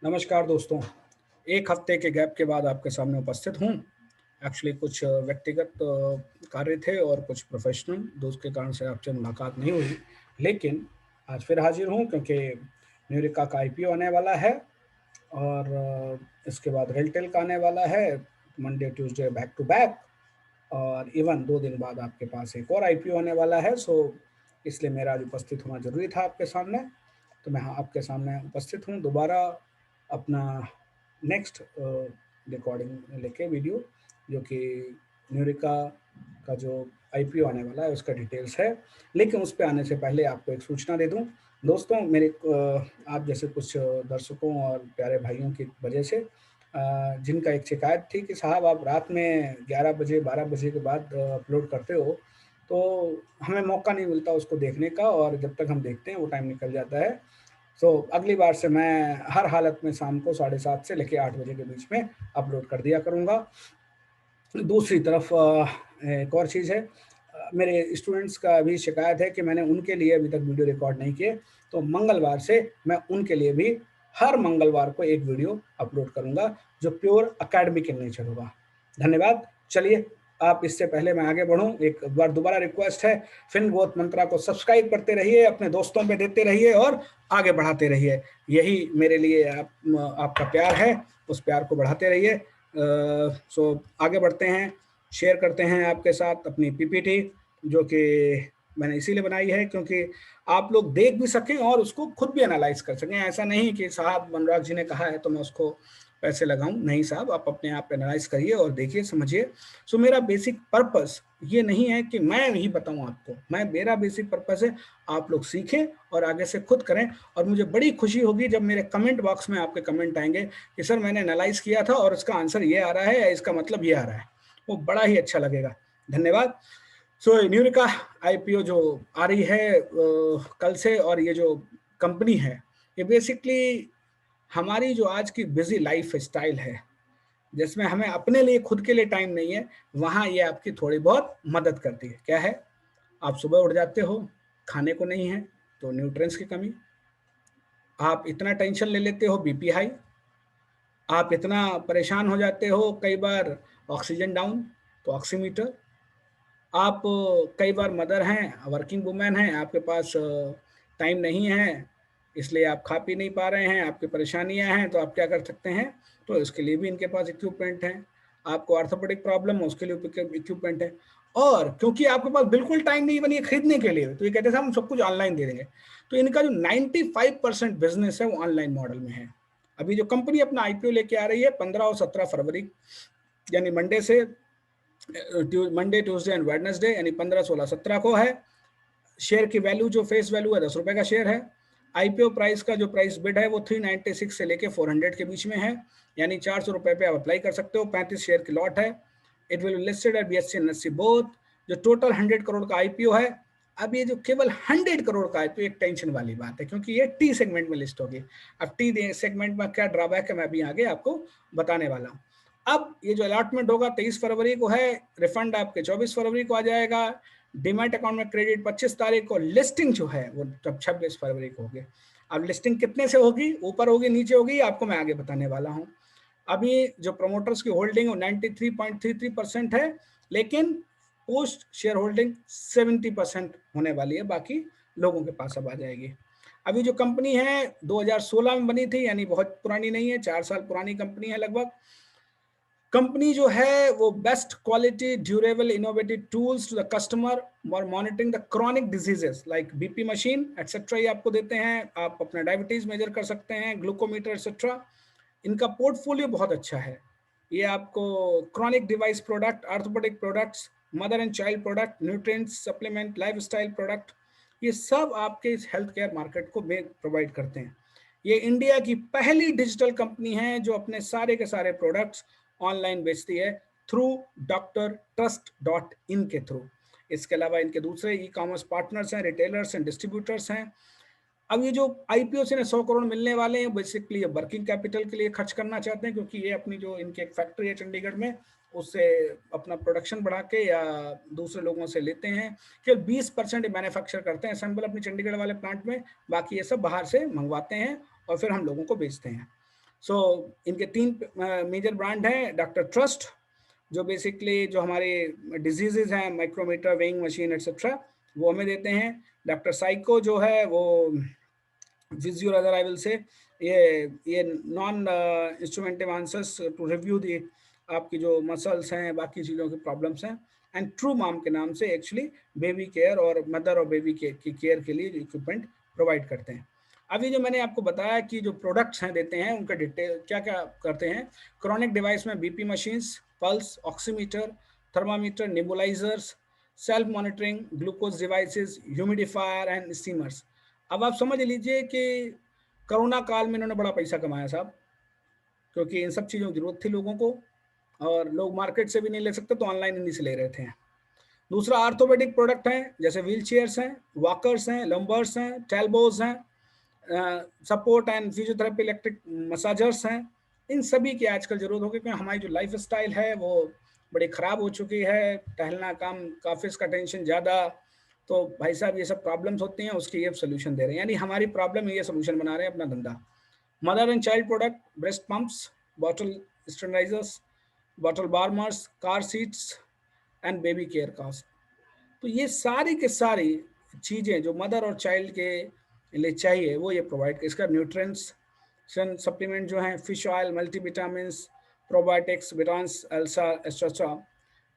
नमस्कार दोस्तों। एक हफ्ते के गैप के बाद आपके सामने उपस्थित हूँ। एक्चुअली कुछ व्यक्तिगत कार्य थे और कुछ प्रोफ़ेशनल दोस्त के कारण से आपसे मुलाकात नहीं हुई। लेकिन आज फिर हाज़िर हूँ क्योंकि न्यूरेका का आईपीओ आने वाला है और इसके बाद रेलटेल का आने वाला है, Monday, Tuesday back to back और इवन 2 दिन बाद आपके पास एक और आईपीओ आने वाला है। इसलिए मेरा आज उपस्थित होना ज़रूरी था आपके सामने। तो मैं आपके सामने उपस्थित हूँ दोबारा अपना नेक्स्ट रिकॉर्डिंग लेके वीडियो, जो कि न्यूरेका का जो आईपीओ आने वाला है उसका डिटेल्स है। लेकिन उस पे आने से पहले आपको एक सूचना दे दूँ। दोस्तों मेरे आप जैसे कुछ दर्शकों और प्यारे भाइयों की वजह से जिनका एक शिकायत थी कि साहब आप रात में 11 बजे 12 बजे के बाद अपलोड करते हो, तो हमें मौका नहीं मिलता उसको देखने का और जब तक हम देखते हैं वो टाइम निकल जाता है। अगली बार से मैं हर हालत में शाम को 7:30 से लेके 8 बजे के बीच में अपलोड कर दिया करूँगा। दूसरी तरफ एक और चीज़ है, मेरे स्टूडेंट्स का भी शिकायत है कि मैंने उनके लिए अभी तक वीडियो रिकॉर्ड नहीं किए, तो मंगलवार से मैं उनके लिए भी हर मंगलवार को एक वीडियो अपलोड करूँगा, जो प्योर एकेडमिक इन नेचर होगा। धन्यवाद। चलिए, आप इससे पहले मैं आगे बढ़ूँ, एक बार दोबारा रिक्वेस्ट है, फिन ग्रोथ मंत्रा को सब्सक्राइब करते रहिए, अपने दोस्तों में देते रहिए और आगे बढ़ाते रहिए। यही मेरे लिए आपका प्यार है, उस प्यार को बढ़ाते रहिए। आगे बढ़ते हैं, शेयर करते हैं आपके साथ अपनी पीपीटी, जो कि मैंने इसीलिए बनाई है क्योंकि आप लोग देख भी सकें और उसको खुद भी एनालाइज कर सकें। ऐसा नहीं कि साहब अनुराग जी ने कहा है तो मैं उसको पैसे लगाऊं, नहीं साहब, आप अपने आप एनालाइज करिए और देखिए, समझिए। मेरा बेसिक पर्पस ये नहीं है कि मैं ही बताऊं आपको, मेरा बेसिक पर्पस है आप लोग सीखें और आगे से खुद करें। और मुझे बड़ी खुशी होगी जब मेरे कमेंट बॉक्स में आपके कमेंट आएंगे कि सर मैंने एनालाइज किया था और इसका आंसर ये आ रहा है या इसका मतलब ये आ रहा है, वो बड़ा ही अच्छा लगेगा। धन्यवाद। न्यूरेका आईपीओ जो आ रही है कल से, और ये जो कंपनी है ये बेसिकली हमारी जो आज की बिजी लाइफ स्टाइल है, जिसमें हमें अपने लिए खुद के लिए टाइम नहीं है, वहाँ ये आपकी थोड़ी बहुत मदद करती है। क्या है? आप सुबह उठ जाते हो, खाने को नहीं है तो न्यूट्रिएंट्स की कमी, आप इतना टेंशन ले लेते हो बीपी हाई, आप इतना परेशान हो जाते हो कई बार ऑक्सीजन डाउन तो ऑक्सीमीटर, आप कई बार मदर हैं, वर्किंग वुमेन हैं, आपके पास टाइम नहीं है, इसलिए आप खा पी नहीं पा रहे हैं, आपकी परेशानियां हैं, तो आप क्या कर सकते हैं? तो इसके लिए भी इनके पास इक्विपमेंट है। आपको ऑर्थोपेडिक प्रॉब्लम है, उसके लिए इक्विपमेंट है। और क्योंकि आपके पास बिल्कुल टाइम नहीं बनी है खरीदने के लिए, तो ये कहते हैं हम सब कुछ ऑनलाइन दे देंगे। तो इनका जो 95% बिजनेस है वो ऑनलाइन मॉडल में है। अभी जो कंपनी अपना आईपीओ लेके आ रही है 15 और 17 फरवरी, यानी मंडे ट्यूसडे एंड वेडनेसडे, यानी 15 16 17 को है। शेयर की वैल्यू जो फेस वैल्यू है 10 रुपए का शेयर है। आईपीओ प्राइस का जो प्राइस बिड है वो 396 से लेके 400 के बीच में है, यानी 400 रुपए पे आप अप्लाई कर सकते हो। 35 शेयर की लॉट है। It will be listed at BSc and NSC both. जो टोटल 100 करोड़ का आईपीओ है, अब ये जो केवल 100 करोड़ का है तो एक टेंशन वाली बात है, क्योंकि ये टी सेगमेंट में लिस्ट होगी। अब टी सेगमेंट में क्या ड्रॉबैक है मैं अभी आगे आपको बताने वाला हूँ। अब ये जो अलॉटमेंट होगा 23 फरवरी को है, रिफंड आपके 24 फरवरी को आ जाएगा, डीमैट अकाउंट में क्रेडिट 25 तारीख को, लिस्टिंग जो है वो तब 26 फरवरी को होगी। अब लिस्टिंग कितने से होगी, ऊपर होगी नीचे होगी, आपको मैं आगे बताने वाला हूँ। अभी जो प्रमोटर्स की होल्डिंग 93.33% है, लेकिन पोस्ट शेयर होल्डिंग 70% होने वाली है, बाकी लोगों के पास अब आ जाएगी। अभी जो कंपनी है 2016 में बनी थी, यानी बहुत पुरानी नहीं है, 4 साल पुरानी कंपनी है लगभग। कंपनी जो है वो best quality durable innovative tools to the customer for monitoring the chronic diseases like BP machine etcetera, ये आपको देते हैं। आप अपना डायबिटीज मेजर कर सकते हैं, ग्लूकोमीटर एटसेट्रा। इनका पोर्टफोलियो बहुत अच्छा है। ये आपको chronic device product, orthopaedic products, mother and child product, nutrients, supplement, lifestyle product, ये सब आपके इस हेल्थ केयर मार्केट को प्रोवाइड करते हैं। ये इंडिया की पहली डिजिटल कंपनी है जो अपने सारे के सारे प्रोडक्ट्स ऑनलाइन बेचती है थ्रू drtrust.in के थ्रू। इसके अलावा इनके दूसरे ई कॉमर्स पार्टनर्स हैं, रिटेलर्स हैं, डिस्ट्रीब्यूटर्स हैं। अब ये जो आईपीओ से 100 करोड़ मिलने वाले हैं, बेसिकली ये वर्किंग कैपिटल के लिए खर्च करना चाहते हैं, क्योंकि ये अपनी जो इनकी एक फैक्ट्री है चंडीगढ़ में, उससे अपना प्रोडक्शन बढ़ा के या दूसरे लोगों से लेते हैं। केवल 20% मैन्युफैक्चर करते हैं असेंबल अपनी चंडीगढ़ वाले प्लांट में, बाकी ये सब बाहर से मंगवाते हैं और फिर हम लोगों को बेचते हैं। सो इनके 3 मेजर ब्रांड हैं। डॉक्टर ट्रस्ट, जो बेसिकली जो हमारे डिजीजेज हैं, माइक्रोमीटर, वेइंग मशीन एटसेट्रा, वो हमें देते हैं। डॉक्टर साइको जो है वो फिजियो अदर से ये नॉन इंस्ट्रूमेंटिव आंसर्स टू रिव्यू दी आपकी जो मसल्स हैं, बाकी चीज़ों की प्रॉब्लम्स हैं। एंड ट्रू मॉम के नाम से एक्चुअली बेबी केयर और मदर और बेबी की केयर के लिए इक्विपमेंट प्रोवाइड करते हैं। अभी जो मैंने आपको बताया कि जो प्रोडक्ट्स हैं देते हैं, उनका डिटेल क्या क्या करते हैं। क्रॉनिक डिवाइस में BP machines, pulse oximeter, thermometer, nebulisers, self monitoring, glucose devices, humidifier and steamers. अब आप समझ लीजिए कि कोरोना काल में इन्होंने बड़ा पैसा कमाया साहब, क्योंकि इन सब चीज़ों की जरूरत थी लोगों को, और लोग मार्केट से भी नहीं ले सकते तो ऑनलाइन इन्हीं से ले रहे थे। दूसरा आर्थोपेडिक प्रोडक्ट हैं, जैसे व्हील चेयर्स हैं, वॉकर्स हैं, लंबर्स हैं, टेलबोज हैं, सपोर्ट एंड फिजियोथेरेपी, इलेक्ट्रिक मसाजर्स हैं। इन सभी की आजकल जरूरत होगी, क्योंकि हमारी जो लाइफ स्टाइल है वो बड़ी ख़राब हो चुकी है, टहलना कम, ऑफिस का टेंशन ज़्यादा, तो भाई साहब ये सब प्रॉब्लम्स होती हैं, उसकी ये सोल्यूशन दे रहे हैं, यानी हमारी प्रॉब्लम ये सोल्यूशन बना रहे हैं अपना धंधा। Mother and child product, breast pumps, bottle sterilisers, bottle warmers, car seats and baby care cost. तो ये सारी के सारी चीज़ें जो मदर और चाइल्ड के लिए चाहिए वो ये प्रोवाइड। इसका न्यूट्रिएंट्स सप्लीमेंट जो हैं, fish oil, multivitamin, probiotics, vitamins, also etcetera.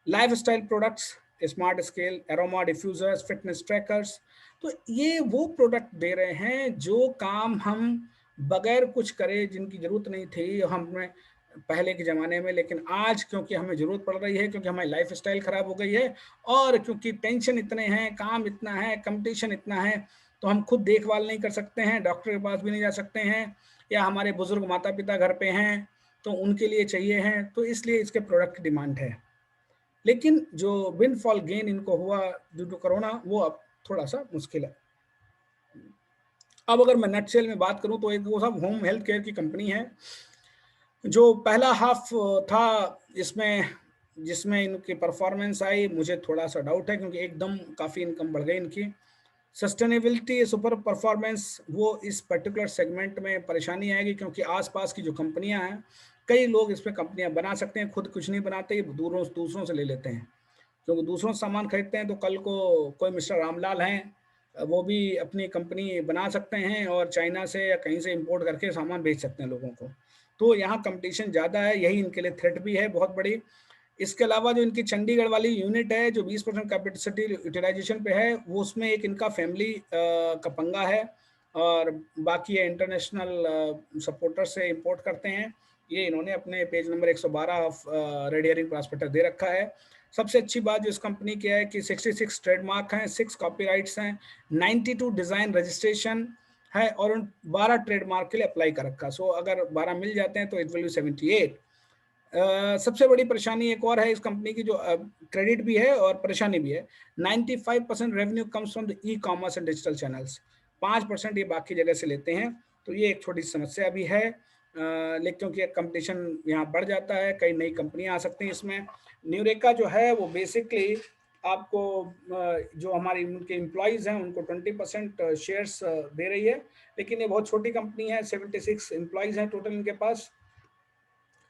Lifestyle products, smart scale, aroma diffusers, fitness trackers. तो ये वो प्रोडक्ट दे रहे हैं जो काम हम बगैर कुछ करे, जिनकी जरूरत नहीं थी हमें पहले के ज़माने में, लेकिन आज क्योंकि हमें ज़रूरत पड़ रही है, क्योंकि हमारी लाइफ स्टाइल ख़राब हो गई है, और क्योंकि टेंशन इतने हैं, काम इतना है, कंपटीशन इतना है, तो हम खुद देखभाल नहीं कर सकते हैं, डॉक्टर के पास भी नहीं जा सकते हैं, या हमारे बुजुर्ग माता पिता घर पे हैं तो उनके लिए चाहिए हैं, तो इसलिए इसके प्रोडक्ट की डिमांड है। लेकिन जो विंडफॉल गेन इनको हुआ ड्यू टू कोरोना, वो अब थोड़ा सा मुश्किल है। अब अगर मैं नटसेल में बात करूं तो एक वो सब होम हेल्थ केयर की कंपनी है, जो पहला हाफ था इसमें, जिसमें इनकी परफॉर्मेंस आई, मुझे थोड़ा सा डाउट है, क्योंकि एकदम काफ़ी इनकम बढ़ गई इनकी। सस्टेनेबिलिटी, सुपर परफॉर्मेंस, वो इस पर्टिकुलर सेगमेंट में परेशानी आएगी, क्योंकि आसपास की जो कंपनियां हैं, कई लोग इसमें कंपनियां बना सकते हैं, खुद कुछ नहीं बनाते, ये दूसरों से ले लेते हैं, क्योंकि दूसरों से सामान खरीदते हैं तो कल को कोई मिस्टर रामलाल हैं, वो भी अपनी कंपनी बना सकते हैं और चाइना से या कहीं से इंपोर्ट करके सामान बेच सकते हैं लोगों को। तो यहाँ कंपटीशन ज़्यादा है, यही इनके लिए थ्रेट भी है बहुत बड़ी। इसके अलावा जो इनकी चंडीगढ़ वाली यूनिट है, जो 20% कैपेसिटी यूटिलाइजेशन पे है, वो उसमें एक इनका फैमिली का पंगा है, और बाकी ये इंटरनेशनल सपोर्टर से इंपोर्ट करते हैं। ये इन्होंने अपने page number 112 of red herring prospectus दे रखा है। सबसे अच्छी बात जो इस कंपनी की है कि 66 ट्रेडमार्क हैं, 6 कॉपीराइट्स हैं, 92 डिज़ाइन रजिस्ट्रेशन है, और उन 12 ट्रेडमार्क के लिए अप्लाई कर रखा। सो अगर 12 मिल जाते हैं तो इट विल बी 78। सबसे बड़ी परेशानी एक और है इस कंपनी की, जो क्रेडिट भी है और परेशानी भी है। 95% revenue comes from the e commerce and digital channels, 5% ये बाकी जगह से लेते हैं, तो ये एक छोटी समस्या भी है। लेकिन क्योंकि कंपटीशन यहाँ बढ़ जाता है, कई नई कंपनियाँ आ सकती हैं इसमें। न्यूरेका जो है वो बेसिकली आपको जो हमारी उनके एम्प्लॉयज़ हैं उनको 20% शेयर्स दे रही है, लेकिन ये बहुत छोटी कंपनी है, 76 एम्प्लॉयज़ हैं टोटल इनके पास।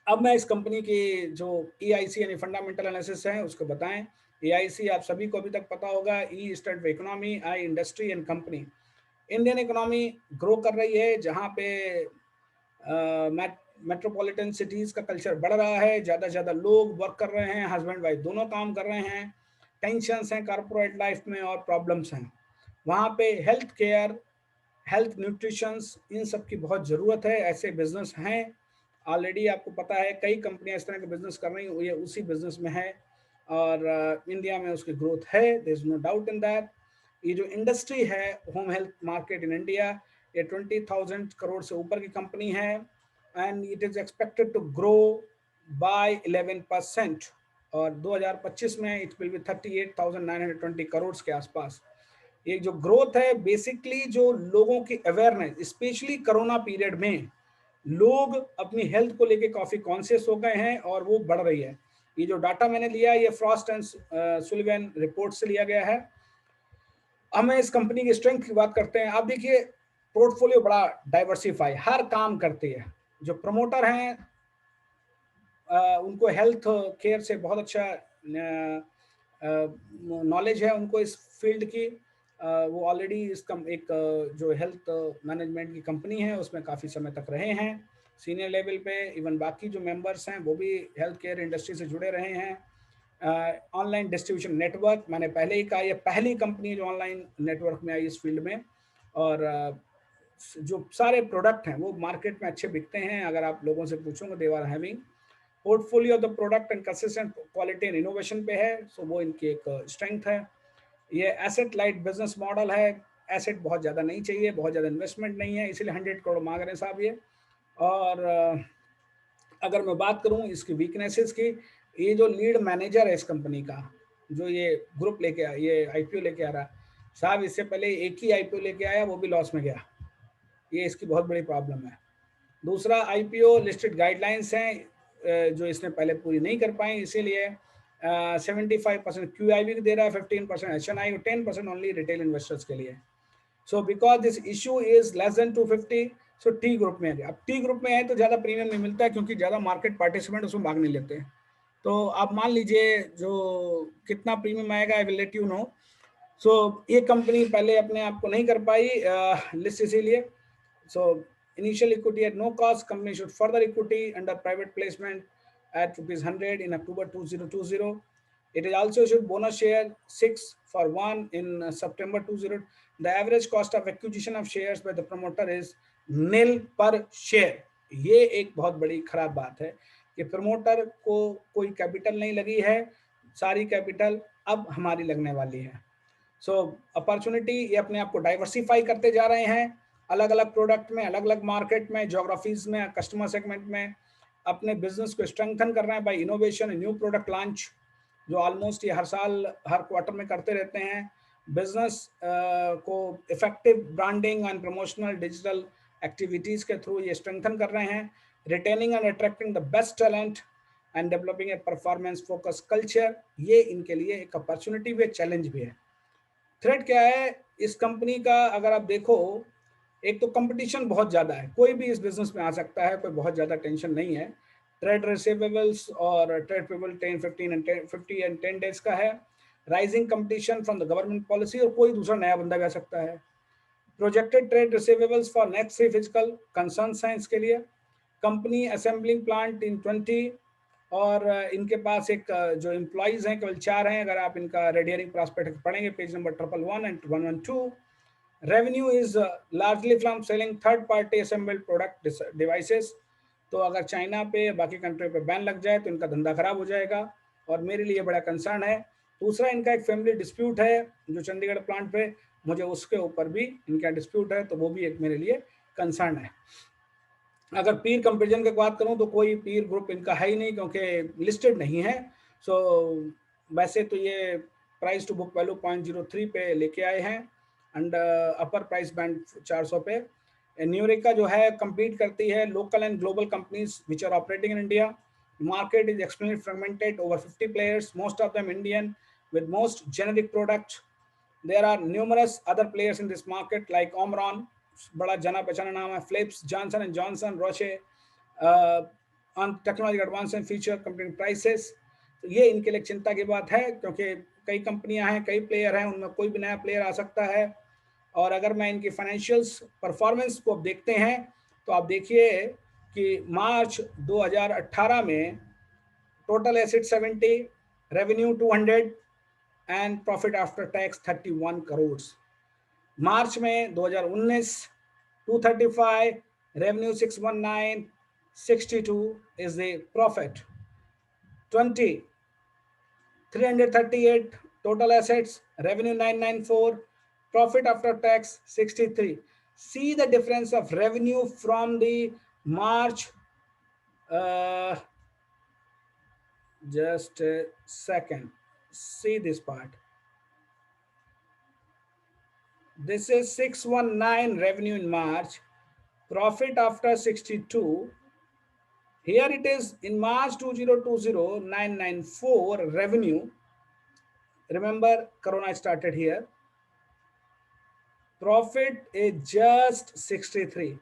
अब मैं इस कंपनी की जो EIC यानी फंडामेंटल एनालिसिस है उसको बताएं। EIC आप सभी को अभी तक पता होगा, E stand for economy, I industry and company. Indian economy grow कर रही है, जहाँ पे मेट्रोपॉलिटन सिटीज़ का कल्चर बढ़ रहा है, ज़्यादा से ज़्यादा लोग वर्क कर रहे हैं, हस्बैंड वाइफ दोनों काम कर रहे हैं, टेंशन्स हैं कॉर्पोरेट लाइफ में और प्रॉब्लम्स हैं। वहाँ पे हेल्थ केयर, हेल्थ न्यूट्रिशंस, इन सब की बहुत ज़रूरत है। ऐसे बिजनेस हैं ऑलरेडी, आपको पता है कई कंपनियां इस तरह के बिजनेस कर रही हैं, ये उसी बिजनेस में है, और इंडिया में उसकी ग्रोथ है, there is no doubt in that. ये जो इंडस्ट्री है home health market in India, ये 20,000 करोड़ से ऊपर की कंपनी है, and it is expected to grow by 11%, और 2025 में इट विल बी 38,920 करोड़ के आसपास। ये जो ग्रोथ है बेसिकली जो लोगों की अवेयरनेस, स्पेशली कोरोना पीरियड में लोग अपनी हेल्थ को लेके काफी कॉन्शियस हो गए हैं और वो बढ़ रही है। ये जो डाटा मैंने लिया है ये फ्रॉस्ट एंड सुलिवान रिपोर्ट से लिया गया है। हमें इस कंपनी की स्ट्रेंथ की बात करते हैं। आप देखिए पोर्टफोलियो बड़ा डाइवर्सिफाई, हर काम करती है, जो प्रमोटर हैं उनको हेल्थ केयर से बहुत अच्छा नॉलेज है उनको इस फील्ड की। वो ऑलरेडी एक जो हेल्थ मैनेजमेंट की कंपनी है उसमें काफ़ी समय तक रहे हैं सीनियर लेवल पे। इवन बाकी जो मेंबर्स हैं वो भी हेल्थ केयर इंडस्ट्री से जुड़े रहे हैं। ऑनलाइन डिस्ट्रीब्यूशन नेटवर्क, मैंने पहले ही कहा, ये पहली कंपनी जो ऑनलाइन नेटवर्क में आई इस फील्ड में। और जो सारे प्रोडक्ट हैं वो मार्केट में अच्छे बिकते हैं। अगर आप लोगों से पूछोगे, they are having portfolio of the product and consistent quality and innovation पे है, सो वो इनकी एक स्ट्रेंथ है। ये एसेट लाइट बिजनेस मॉडल है, एसेट बहुत ज़्यादा नहीं चाहिए, बहुत ज़्यादा इन्वेस्टमेंट नहीं है, इसीलिए 100 करोड़ मांग रहे हैं साहब ये। और अगर मैं बात करूं इसकी वीकनेसेस की, ये जो लीड मैनेजर है इस कंपनी का, जो ये ग्रुप लेके आया, ये आईपीओ लेके आ रहा है साहब, इससे पहले एक ही आईपीओ लेके आया, वो भी लॉस में गया। ये इसकी बहुत बड़ी प्रॉब्लम है। दूसरा, आईपीओ लिस्टेड गाइडलाइंस हैं जो इसने पहले पूरी नहीं कर पाई, इसीलिए 75% क्यूआईबी दे रहा है, 15% एचएनआई और 10% ओनली रिटेल इन्वेस्टर्स के लिए। So because this issue is less than 250, so T group में है। अब टी ग्रुप में है तो ज़्यादा प्रीमियम नहीं मिलता है क्योंकि ज़्यादा मार्केट पार्टिसिपेंट उसमें भाग नहीं लेते हैं। तो आप मान लीजिए जो कितना प्रीमियम आएगा, I will let you know. So ये कंपनी पहले अपने आप को नहीं कर पाई लिस्ट, इसीलिए। सो initial equity at no cost, company should further equity under private placement at ₹100 in October 2020. It is also issued bonus share 6 for 1 in September 20. The average cost of acquisition of shares by the promoter is nil per share. ये एक बहुत बड़ी खराब बात है कि promoter को कोई कैपिटल नहीं लगी है, सारी कैपिटल अब हमारी लगने वाली है। सो अपॉर्चुनिटी, ये अपने आप को डाइवर्सिफाई करते जा रहे हैं, अलग अलग प्रोडक्ट में, अलग अलग मार्केट में, जोग्राफीज में, कस्टमर सेगमेंट में अपने बिजनेस को स्ट्रेंथन कर रहे हैं by innovation, new product launch, जो ऑलमोस्ट ये हर साल हर क्वार्टर में करते रहते हैं। बिजनेस को effective branding and promotional digital activities के थ्रू ये स्ट्रेंथन कर रहे हैं। Retaining and attracting the best talent and developing a performance focus culture, ये इनके लिए एक अपॉर्चुनिटी भी है, चैलेंज भी है। थ्रेट क्या है इस कंपनी का, अगर आप देखो, एक तो कंपटीशन बहुत ज़्यादा है, कोई भी इस बिजनेस में आ सकता है, कोई बहुत ज़्यादा टेंशन नहीं है। ट्रेड रिसीवेबल्स और trade payable 10, 15 and 50 and 10 days का है। Rising competition from the government policy, और कोई दूसरा नया बंदा भी आ सकता है। Projected trade receivables for next 3 physical concerns हैं इसके लिए। कंपनी असेंबलिंग प्लांट इन 20, और इनके पास एक जो एम्प्लॉयज़ हैं केवल 4 हैं। अगर आप इनका रेडियरिंग प्रॉस्पेक्ट पढ़ेंगे page number 111 and 112। Revenue is largely from selling third party assembled product devices. तो अगर चाइना पे, बाकी कंट्री पे बैन लग जाए तो इनका धंधा खराब हो जाएगा, और मेरे लिए बड़ा कंसर्न है। दूसरा, इनका एक फैमिली डिस्प्यूट है जो चंडीगढ़ प्लांट पे, मुझे उसके ऊपर भी इनका डिस्प्यूट है, तो वो भी एक मेरे लिए कंसर्न है। अगर पीर कंपेरिजन की बात करूं तो कोई पीर ग्रुप इनका है ही नहीं क्योंकि लिस्टेड नहीं है। सो वैसे तो ये प्राइस टू बुक वैल्यू 0.03 पे लेके आए हैं, एंड अपर प्राइस बैंड 400 पे। न्यूरिका जो है compete करती है local and global companies which are operating in India. Market is extremely fragmented, over 50 players, most of them Indian, with most generic products. There are numerous other players in this market like Omron, बड़ा जाना पहचाना नाम है, Philips, Johnson and Johnson, Roche, on technology advance and feature comparing prices. तो ये इनके लिए चिंता की बात है क्योंकि कई कंपनियां हैं, कई प्लेयर हैं, उनमें कोई भी नया प्लेयर आ सकता है। और अगर मैं इनकी फाइनेंशियल्स परफॉर्मेंस को देखते हैं तो आप देखिए कि मार्च 2018 में total asset 70, revenue 200 and profit after tax 31 crore. March में 2019 235, revenue 619, 62 is the profit. 20 338 total assets, revenue 994, profit after tax 63. See the difference of revenue from the March, uh, just a second, see this part. This is 619 revenue in March, profit after 62. Here it is in March 2020, 994 revenue. Remember, Corona started here. Profit is just 63.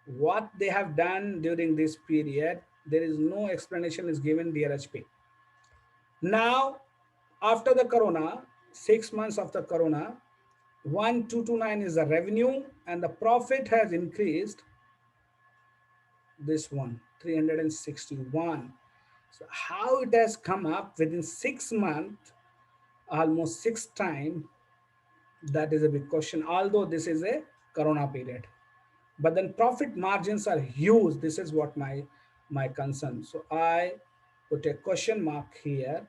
what they have done during this period. There is no explanation is given, dear HP. Now, after the corona, 6 months after corona, 1229 is the revenue, and the profit has increased. This one, 361. So how it has come up within 6 months, almost six times, that is a big question. Although this is a corona period, but then profit margins are huge. This is what my concern. So I put a question mark here.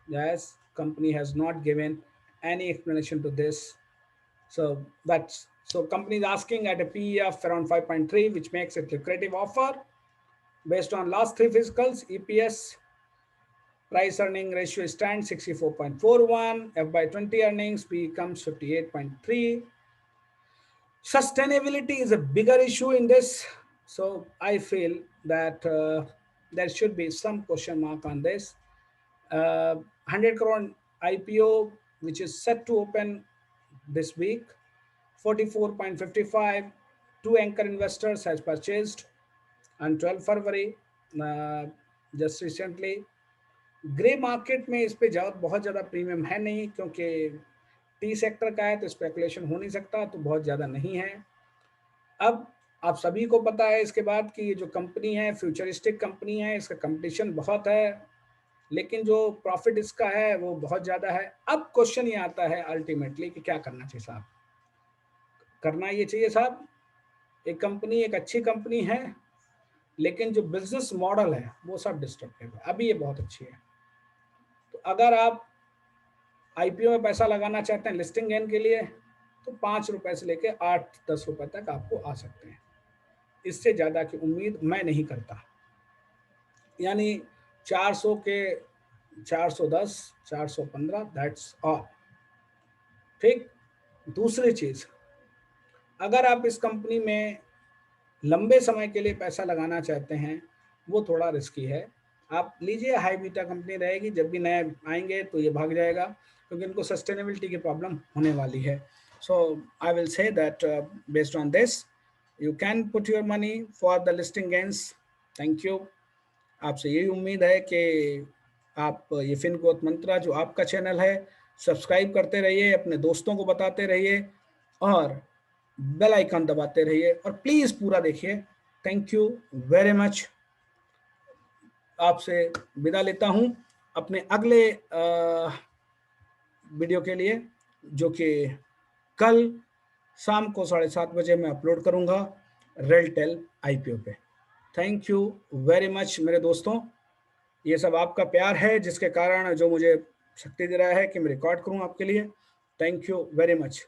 Yes, company has not given any explanation to this. So that's, so company is asking at a PE of around 5.3, which makes it lucrative offer based on last three fiscals. EPS price earning ratio stands 64.41. FY20 earnings P comes 58.3. Sustainability is a bigger issue in this, so I feel that there should be some question mark on this. 100 crore IPO, which is set to open this week, 44.55. Two anchor investors has purchased on 12 February, just recently. Grey market में इस पे बहुत ज़्यादा premium है नहीं, क्योंकि T sector का है तो स्पेकुलेशन हो नहीं सकता, तो बहुत ज़्यादा नहीं है। अब आप सभी को पता है इसके बाद कि ये जो कंपनी है फ्यूचरिस्टिक कंपनी है, इसका कंपटीशन बहुत है, लेकिन जो प्रॉफिट इसका है वो बहुत ज़्यादा है। अब क्वेश्चन ये आता है अल्टीमेटली कि क्या करना चाहिए साहब। करना ये चाहिए साहब, एक कंपनी एक अच्छी कंपनी है, लेकिन जो बिजनेस मॉडल है वो सब डिस्ट्रक्टिव है। अभी ये बहुत अच्छी है, तो अगर आप आईपीओ में पैसा लगाना चाहते हैं लिस्टिंग गेन के लिए, तो 5 रुपए से लेके 8-10 रुपए तक आपको आ सकते हैं। इससे ज़्यादा की उम्मीद मैं नहीं करता। यानी 400 के 410, 415, दैट्स ऑल। ठीक। दूसरी चीज़, अगर आप इस कंपनी में लंबे समय के लिए पैसा लगाना चाहते हैं, वो थोड़ा रिस्की है। आप लीजिए, हाई बीटा कंपनी रहेगी, जब भी नए आएंगे तो ये भाग जाएगा, क्योंकि इनको सस्टेनेबिलिटी की प्रॉब्लम होने वाली है। So I will say that based on this you can put your money for the listing gains. Thank you. आपसे यही उम्मीद है कि आप ये फिन ग्रोथ मंत्रा जो आपका चैनल है सब्सक्राइब करते रहिए, अपने दोस्तों को बताते रहिए और बेल आइकन दबाते रहिए, और प्लीज़ पूरा देखिए। Thank you very much. आपसे विदा लेता हूं अपने अगले वीडियो के लिए, जो कि कल शाम को 7:30 बजे मैं अपलोड करूंगा रेलटेल आईपीओ पे। थैंक यू वेरी मच मेरे दोस्तों। ये सब आपका प्यार है जिसके कारण जो मुझे शक्ति दे रहा है कि मैं रिकॉर्ड करूं आपके लिए। Thank you very much.